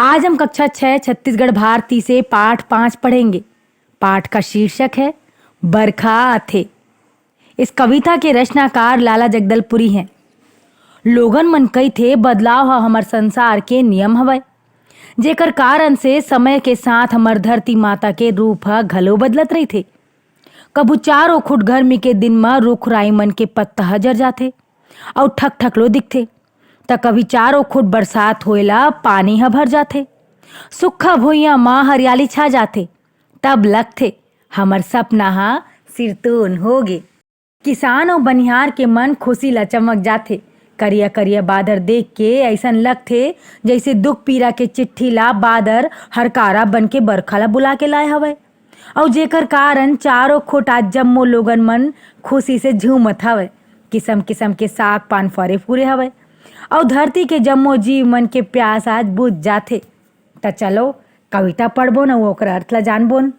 आज हम कक्षा 6 छत्तीसगढ़ भारती से पाठ 5 पढ़ेंगे। पाठ का शीर्षक है बरखा आथे। इस कविता के रचनाकार लाला जगदलपुरी हैं। लोगन मन कई थे बदलाव ह हमर संसार के नियम हवय, जेकर कारण से समय के साथ हमर धरती माता के रूप ह घलो बदलत रहिथे। कभू चारों खुट गर्मी के दिन म रुख राई मन के पत्ता ह जर जाथे अउ ठक ठकलो दिखथे, त कभी चारों खुट बरसात होएला पानी ह भर जाथे। सुक्खा भुइयां म हरियाली छा जाथे, तब लगथे हमर सपना ह सिरतोन होगे। किसान अउ बनिहार के मन खुशी ल चमक जाथे। करिया करिया बादर देख के ऐसन लगथे जैसे दुख पीरा के चिट्ठी ला बादर हरकारा बन के बरखा ला बुला के लाए हवय, अउ जेकर कारण चारों खुट आज जम्मो लोगन मन खुशी से झूमत हवय। किसम किसम के साग पान फरे फूरे हवय अउ धरती के जम्मो जीव मन के प्यास आज बुझ जाथे। त चलो कविता पढ़बो न ओकर अर्थ ला जानबोन।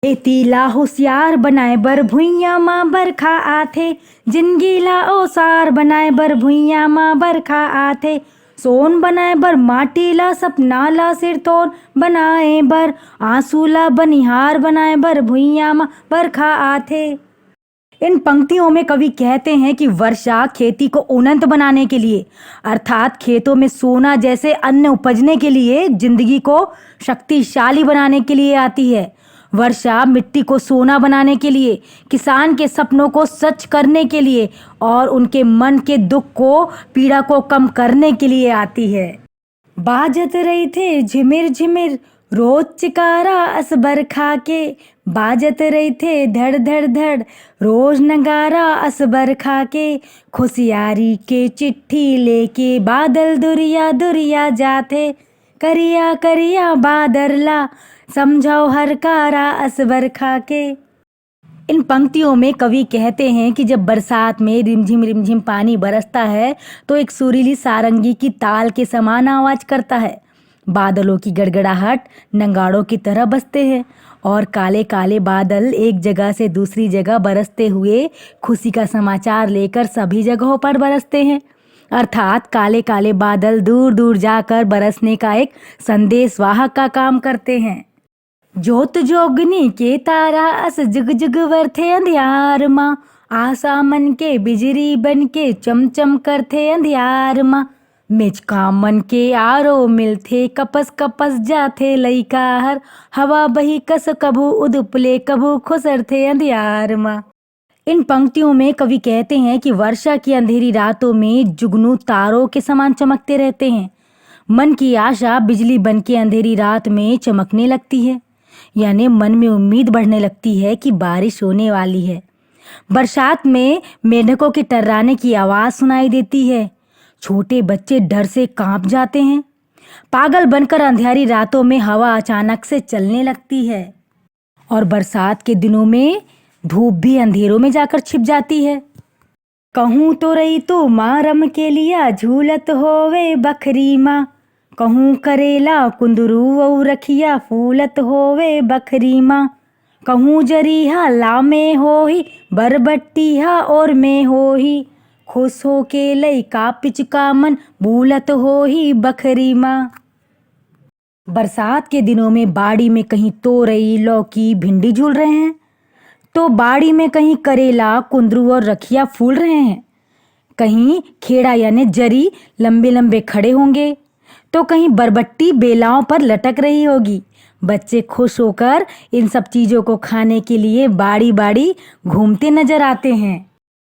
खेती ला होशियार बनाए बर भुइयां म बरखा आथे, जिंदगी ला ओसार बनाए बर भुइयां म बरखा आथे। सोन बनाए बर माटी ला सपना ला सिरतोन बनाए बर, आंसू ला बनिहार बनाए बर भुइयां म बरखा आथे। इन पंक्तियों में कवि कहते हैं कि वर्षा खेती को उन्नत बनाने के लिए, अर्थात खेतों में सोना जैसे अन्न उपजने के लिए, जिंदगी को शक्तिशाली बनाने के लिए आती है। वर्षा मिट्टी को सोना बनाने के लिए, किसान के सपनों को सच करने के लिए और उनके मन के दुख को, पीड़ा को कम करने के लिए आती है। बाजत रही थे झिमिर झिमिर रोज चिकारा अस बरखा के, बाजत रही थे धड़ धड़ धड़ रोज नगारा अस बरखा के। खुशियारी के चिट्ठी लेके बादल दुरिया दुरिया जाथे, करिया करिया बादर ला समझाओ हरकारा अस बरखा के। इन पंक्तियों में कवि कहते हैं कि जब बरसात में रिमझिम पानी बरसता है तो एक सुरीली सारंगी की ताल के समान आवाज करता है। बादलों की गड़गड़ाहट नगाड़ों की तरह बजते हैं और काले काले बादल एक जगह से दूसरी जगह बरसते हुए खुशी का समाचार लेकर सभी जगहों पर बरसते हैं। अर्थात काले काले बादल दूर दूर जाकर बरसने का एक संदेश वाहक का काम करते हैं। जोत जोगनी के तारा अस जुग जुग बरथे अंधियार माँ, आशा मन के बिजली बन के चमचम करथे अंधियार माँ। मिचका मन के आरो मिलथे कपस कपस जाथे लइका हर, हवा बही कस कभू उदुपले कभू खुसरथे अंधियार माँ। इन पंक्तियों में कवि कहते हैं कि वर्षा की अंधेरी रातों में जुगनू तारों के समान चमकते रहते हैं। मन की आशा बिजली बन के अंधेरी रात में चमकने लगती है, यानी मन में उम्मीद बढ़ने लगती है कि बारिश होने वाली है। बरसात में मेंढकों के टर्राने की आवाज सुनाई देती है। छोटे बच्चे डर से कांप जाते हैं। पागल बनकर अंधेरी रातों में हवा अचानक से चलने लगती है और बरसात के दिनों में धूप भी अंधेरों में जाकर छिप जाती है। कहूँ तो रही तो माँ रम के लिया झूलत होवे बखरी माँ, कहूँ करेला कुंदरू और रखिया फूलत होवे बखरी माँ। कहूँ जरीहा लामे होही बरबट्टीहा और में होही, खुश हो के लइका पिचका मन भूलत होही बखरी माँ। बरसात के दिनों में बाड़ी में कहीं तोरई लौकी भिंडी झूल रहे हैं, तो बाड़ी में कहीं करेला कुंदरू और रखिया फूल रहे हैं। कहीं खेड़ा यानी जरी लंबे लंबे खड़े होंगे, तो कहीं बरबट्टी बेलाओं पर लटक रही होगी। बच्चे खुश होकर इन सब चीजों को खाने के लिए बाड़ी बाड़ी घूमते नजर आते हैं।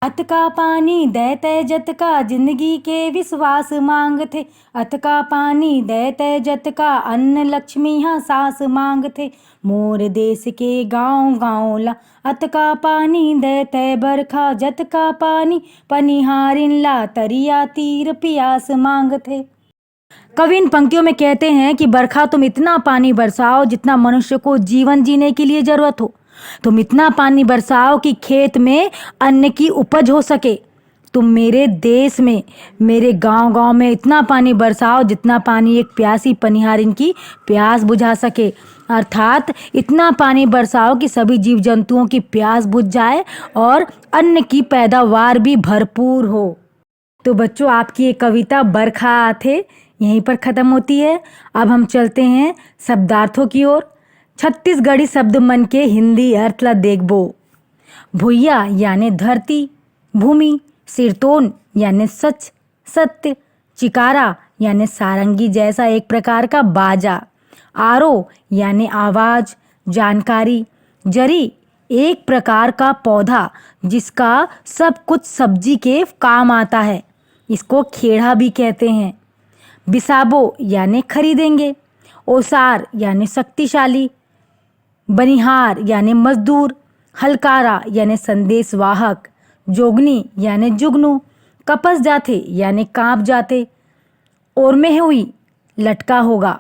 अत का पानी दैते जत का जिंदगी के विश्वास मांगथे, अत का पानी दैते जत का अन्न लक्ष्मी हाँ सास मांगथे। मोर देश के गाँव गाँव ला अत का पानी दैते बरखा, जत का पानी पनिहारिन ला तरिया तीर पियास मांगथे। कवि इन पंक्तियों में कहते हैं कि बरखा तुम इतना पानी बरसाओ जितना मनुष्य को जीवन जीने के लिए जरूरत हो। तुम इतना पानी बरसाओ कि खेत में अन्न की उपज हो सके। तुम मेरे देश में, मेरे गांव गांव में इतना पानी बरसाओ जितना पानी एक प्यासी पनिहारिन की प्यास बुझा सके। अर्थात इतना पानी बरसाओ कि सभी जीव जंतुओं की प्यास बुझ जाए और अन्न की पैदावार भी भरपूर हो। तो बच्चों, आपकी ये कविता बरखा आथे यहीं पर खत्म होती है। अब हम चलते हैं शब्दार्थों की ओर। छत्तीसगढ़ी शब्द मन के हिंदी अर्थ ला देखबो। भुइया यानी धरती, भूमि, सिरतोन यानी सच, सत्य, चिकारा यानी सारंगी जैसा एक प्रकार का बाजा, आरो यानी आवाज, जानकारी, जरी एक प्रकार का पौधा जिसका सब कुछ सब्जी के काम आता है, इसको खेड़ा भी कहते हैं। बिसाबो यानी खरीदेंगे, ओसार यानी शक्तिशाली, बनिहार यानी मजदूर, हलकारा यानी संदेशवाहक, जोगनी यानी जुगनू, कपस जाते यानी कांप जाते, और में हुई लटका होगा,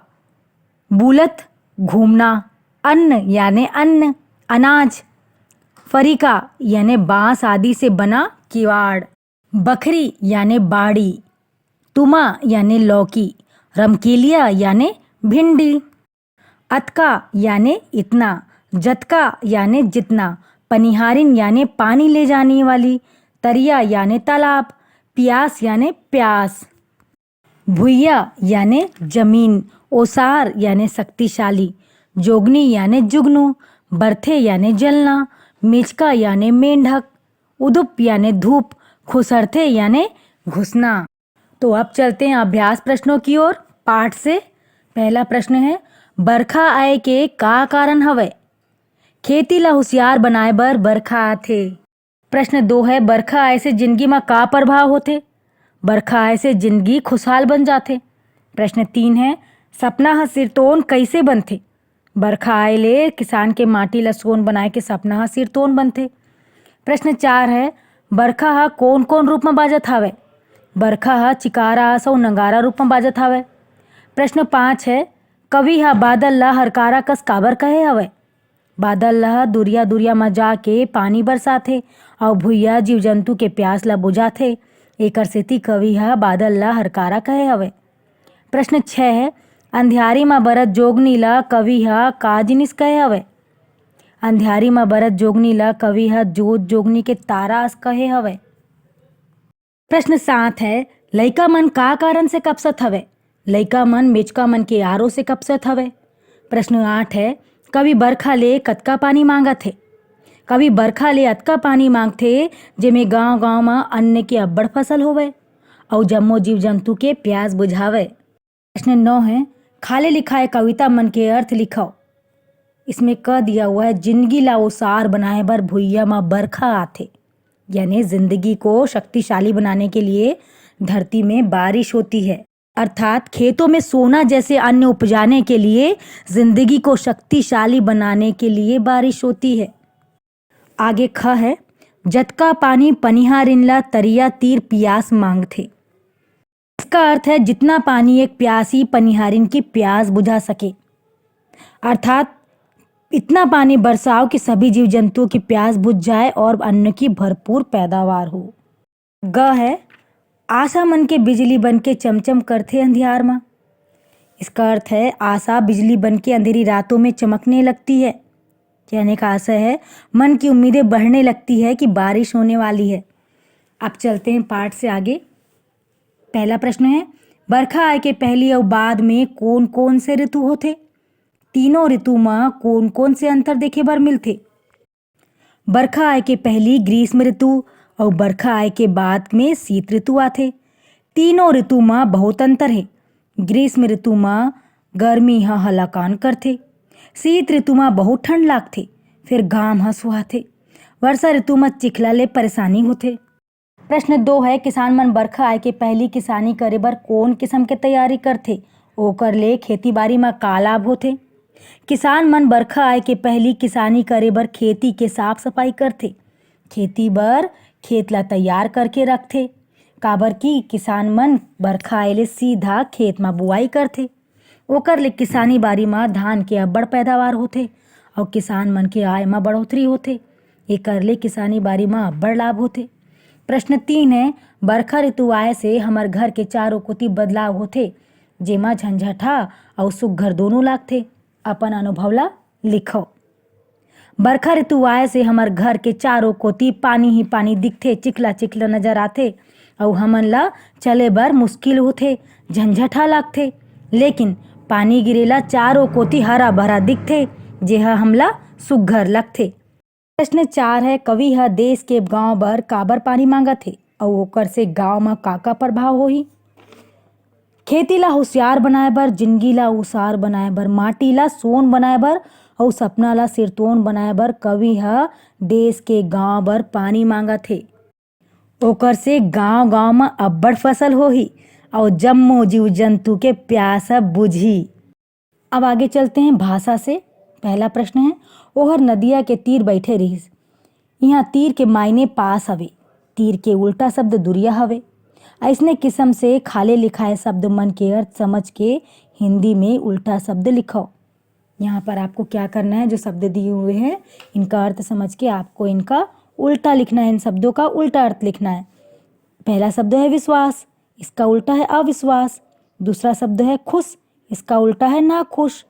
बुलत घूमना, अन्न यानी अन्न, अनाज, फरीका यानी बांस आदि से बना किवाड़, बखरी यानी बाड़ी, तुमा यानी लौकी, रमकेलिया यानी भिंडी, अतका यानी इतना, जतका यानी जितना, पनिहारिन यानी पानी ले जाने वाली, तरिया यानी तालाब, प्यास यानी प्यास, भुइया यानी जमीन, ओसार यानी शक्तिशाली, जोगनी यानी जुगनू, बरथे यानी जलना, मिचका यानी मेंढक, उदुप यानी धूप, खुसरथे यानी घुसना। तो अब चलते हैं अभ्यास प्रश्नों की ओर पाठ से। पहला प्रश्न है, बरखा आए के का कारण हवे? खेती ला होशियार बनाए बर बरखा आथे। प्रश्न 2 है, बरखा आए से जिंदगी में का प्रभाव होथे? बरखा आए से जिंदगी खुशहाल बन जाथे। प्रश्न 3 है, सपना ह सिरतोन कइसे बनथे? बरखा आए ले किसान के माटी ला सोन बनाए के सपना ह सिरतोन बनथे। प्रश्न 4 है, बरखा ह कोन कोन रूप में बाजत हवे? बरखा ह चिकारा अउ नगारा रूप में बाजत हवे। प्रश्न 5 है, कवि ह बादल ला हरकारा कस काबर कहे हवे? बादल ला दुरिया दुरिया म जाके पानी बरसाथे अउ भुइया जीव जंतु के प्यास ला बुझाथे, एकर सेती कवि ह बादल ला हरकारा कहे हवे। प्रश्न 6 है, अंधियारी म बरत जोगनी ला कवि ह का जिनिस कहे हवे? अंधियारी म बरत जोगनी ला कवि ह जोत जोगनी के तारास कहे हवे। प्रश्न 7 है, लइका मन का कारण से कपसत हवे? लइका मन मेचका मन के आरो से कपसत हवे। प्रश्न 8 है, कवि बरखा ले कतका पानी मांगत हे? कवि बरखा ले अतका पानी मांगथे जेमे गांव गांव म अन्न के अब्बड़ फसल होवे अउ जम्मो जीव जंतु के प्यास बुझावे। प्रश्न 9 है, खाले लिखाए कविता मन के अर्थ लिखो। इसमें क दिया हुआ है, जिंदगी ला ओसार बनाए बर भुइया म बरखा आथे, यानी जिंदगी को शक्तिशाली बनाने के लिए धरती में बारिश होती है, अर्थात खेतों में सोना जैसे अन्न उपजाने के लिए जिंदगी को शक्तिशाली बनाने के लिए बारिश होती है। आगे ख है, जतका पानी पनिहारिन ला तरिया तीर पियास मांगथे। इसका अर्थ है जितना पानी एक प्यासी पनिहारिन की प्यास बुझा सके, अर्थात इतना पानी बरसाओ कि सभी जीव जंतुओं की प्यास बुझ जाए और अन्न की भरपूर पैदावार हो। ग है, आशा मन के बिजली बन के चमचम करथे अंधियार में। इसका अर्थ है आशा बिजली बन के अंधेरी रातों में चमकने लगती है। कहने का आशय है मन की उम्मीदें बढ़ने लगती है कि बारिश होने वाली है। अब चलते हैं पाठ से आगे। पहला प्रश्न है, बरखा आए के पहली और बाद में कौन कौन से ऋतु होथे? तीनों ऋतु में कौन कौन से अंतर देखे बर मिलथे? बरखा आए के पहली ग्रीष्म ऋतु और बरखा आए के बाद में शीत ऋतु आथे। तीनों ऋतु में बहुत अंतर है। ग्रीष्म ऋतु में गर्मी ह हलाकान करथे, शीत ऋतु में बहुत ठंड लागथे, फिर घाम ह सुहाथे, वर्षा ऋतु में चिखला ले परेशानी होथे। प्रश्न 2 है, किसान मन बरखा आए के पहली किसानी करे बर कोन किस्म के तैयारी करथे? ओकर ले खेती बाड़ी में का लाभ होथे? किसान मन बरखा आए के पहली किसानी करे बर खेती के साफ सफाई करथे। खेती बर खेत ला तैयार करके रखथे, काबर कि किसान मन बरखा आए ले सीधा खेत में बुआई करथे। ओकर ले किसानी बाड़ी में धान के अब्बड़ पैदावार होथे और किसान मन के आय में बढ़ोतरी होथे। एकर ले किसानी बाड़ी में अब्बड़ लाभ होथे। प्रश्न 3 है, बरखा ऋतु आए से हमर घर के चारों कोती बदलाव होथे, जेमा झंझटा और सुग्घर दोनों लागथे। अपन अनुभव ला लिखो। बरखा ऋतु आए से हमर घर के चारों कोती पानी ही पानी दिखथे, चिखला चिखला नजर आथे और हमन ला चले बर मुश्किल होथे, झंझट लगथे। लेकिन पानी गिरेला चारों कोती हरा भरा दिखथे, जेहा हमला सुघ्घर लगथे। प्रश्न 4 है, कवि ह देश के गांव बर काबर पानी मांगत हे अउ ओकर से गांव म का प्रभाव होही। खेती ला होशियार बनाए बर, जिंदगी ला उसार बनाए बर, माटी ला सोन बनाए बर अउ सपना ला सिरतोन बनाए बर कवि ह देश के गांव बर पानी मांगत हे। ओकर से गांव गांव म अब्बड़ फसल होही और जम्मो जीव जंतु के प्यास बुझी। अब आगे चलते हैं भाषा से। पहला प्रश्न है, ओहर नदिया के तीर बैठे रहिस। यहाँ तीर के मायने पास हवे, तीर के उल्टा शब्द दुरिया हवे। ऐसने किस्म से खाले लिखाए शब्द मन के अर्थ समझ के हिंदी में उल्टा शब्द लिखो। यहाँ पर आपको क्या करना है, जो शब्द दिए हुए हैं इनका अर्थ समझ के आपको इनका उल्टा लिखना है, इन शब्दों का उल्टा अर्थ लिखना है। पहला शब्द है विश्वास, इसका उल्टा है अविश्वास। दूसरा शब्द है खुश, इसका उल्टा है नाखुश।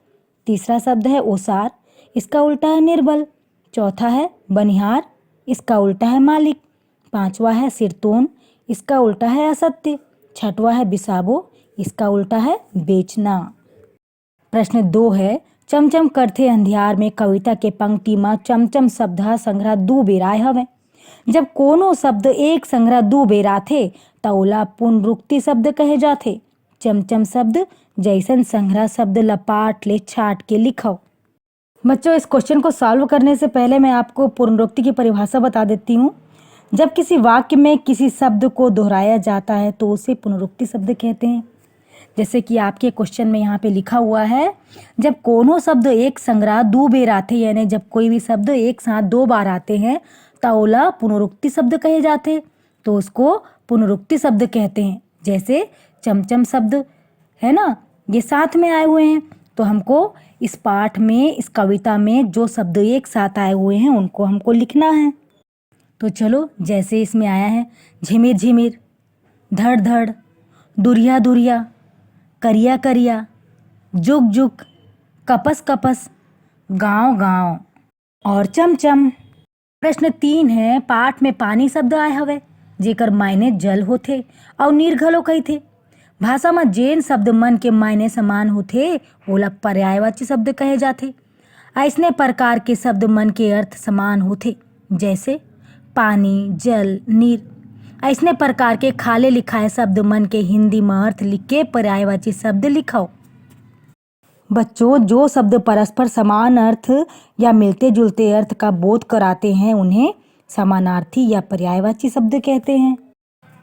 तीसरा शब्द है ओसार, इसका उल्टा है निर्बल। चौथा है बनिहार, इसका उल्टा है मालिक। पांचवा है सिरतोन, इसका उल्टा है असत्य। छठवा है बिसाबो, इसका उल्टा है बेचना। प्रश्न 2 है, चमचम करथे अंधियार में कविता के पंक्ति में चमचम शब्द संग्रह 2 बेर आए हवे। जब कोनो शब्द एक संग्रह 2 बेर आथे त ओला पुनरुक्ति शब्द कहे जाथे। चमचम शब्द जैसन संग्रह शब्द ला पाठ ले छाट के लिखो। बच्चों, इस क्वेश्चन को सॉल्व करने से पहले मैं आपको पुनरुक्ति की परिभाषा बता देती हूँ। जब किसी वाक्य में किसी शब्द को दोहराया जाता है तो उसे पुनरुक्ति शब्द कहते हैं। जैसे कि आपके क्वेश्चन में यहाँ पे लिखा हुआ है, जब कोनो शब्द एक संग्रह 2 बेर आते, यानी जब कोई भी शब्द एक साथ 2 बार आते हैं तो ओला पुनरुक्ति शब्द कहे जाते, तो उसको पुनरुक्ति शब्द कहते हैं। जैसे चमचम शब्द है ना, ये साथ में आए हुए हैं, तो हमको इस पाठ में, इस कविता में जो शब्द एक साथ आए हुए हैं उनको हमको लिखना है। तो चलो, जैसे इसमें आया है झिमिर झिमिर, धड़ धड़, दुरिया दुरिया, करिया करिया, जुग जुग, कपस कपस, गांव गांव और चमचम। प्रश्न 3 है, पाठ में पानी शब्द आए हवे जेकर मायने जल होथे और नीर घलो कहिथे। भाषा में जेन शब्द मन के मायने समान होथे ओला पर्यायवाची शब्द कहे जाथे। ऐसने प्रकार के शब्द मन के अर्थ समान होथे, जैसे पानी, जल, नीर। ऐसने प्रकार के खाले लिखाए शब्द मन के हिंदी में अर्थ लिख के पर्यायवाची शब्द लिखो। बच्चों, जो शब्द परस्पर समान अर्थ या मिलते जुलते अर्थ का बोध कराते हैं उन्हें समानार्थी या पर्यायवाची शब्द कहते हैं।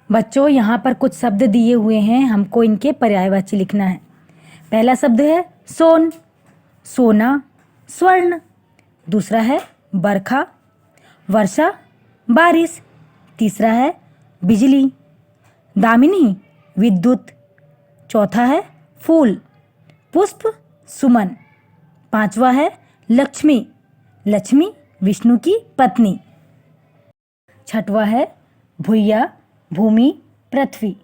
बच्चों, यहाँ पर कुछ शब्द दिए हुए हैं, हमको इनके पर्यायवाची लिखना है। पहला शब्द है सोन, सोना, स्वर्ण। दूसरा है बरखा, वर्षा, बारिश। तीसरा है बिजली, दामिनी, विद्युत। चौथा है फूल, पुष्प, सुमन। पांचवा है लक्ष्मी, लक्ष्मी विष्णु की पत्नी। छठवा है भुइया, भूमि, पृथ्वी।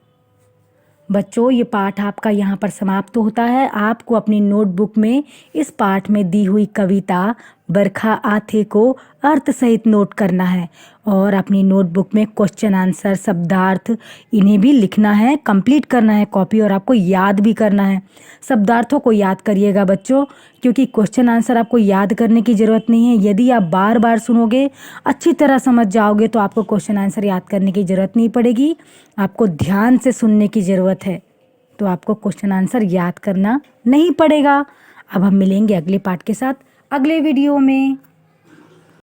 बच्चों, ये पाठ आपका यहाँ पर समाप्त होता है। आपको अपनी नोटबुक में इस पाठ में दी हुई कविता बरखा आथे को अर्थ सहित नोट करना है और अपनी नोटबुक में क्वेश्चन आंसर, शब्दार्थ इन्हें भी लिखना है, कंप्लीट करना है कॉपी, और आपको याद भी करना है। शब्दार्थों को याद करिएगा बच्चों, क्योंकि क्वेश्चन आंसर आपको याद करने की ज़रूरत नहीं है। यदि आप बार बार सुनोगे, अच्छी तरह समझ जाओगे तो आपको क्वेश्चन आंसर याद करने की ज़रूरत नहीं पड़ेगी। आपको ध्यान से सुनने की ज़रूरत है, तो आपको क्वेश्चन आंसर याद करना नहीं पड़ेगा। अब हम मिलेंगे अगले पाठ के साथ अगले वीडियो में।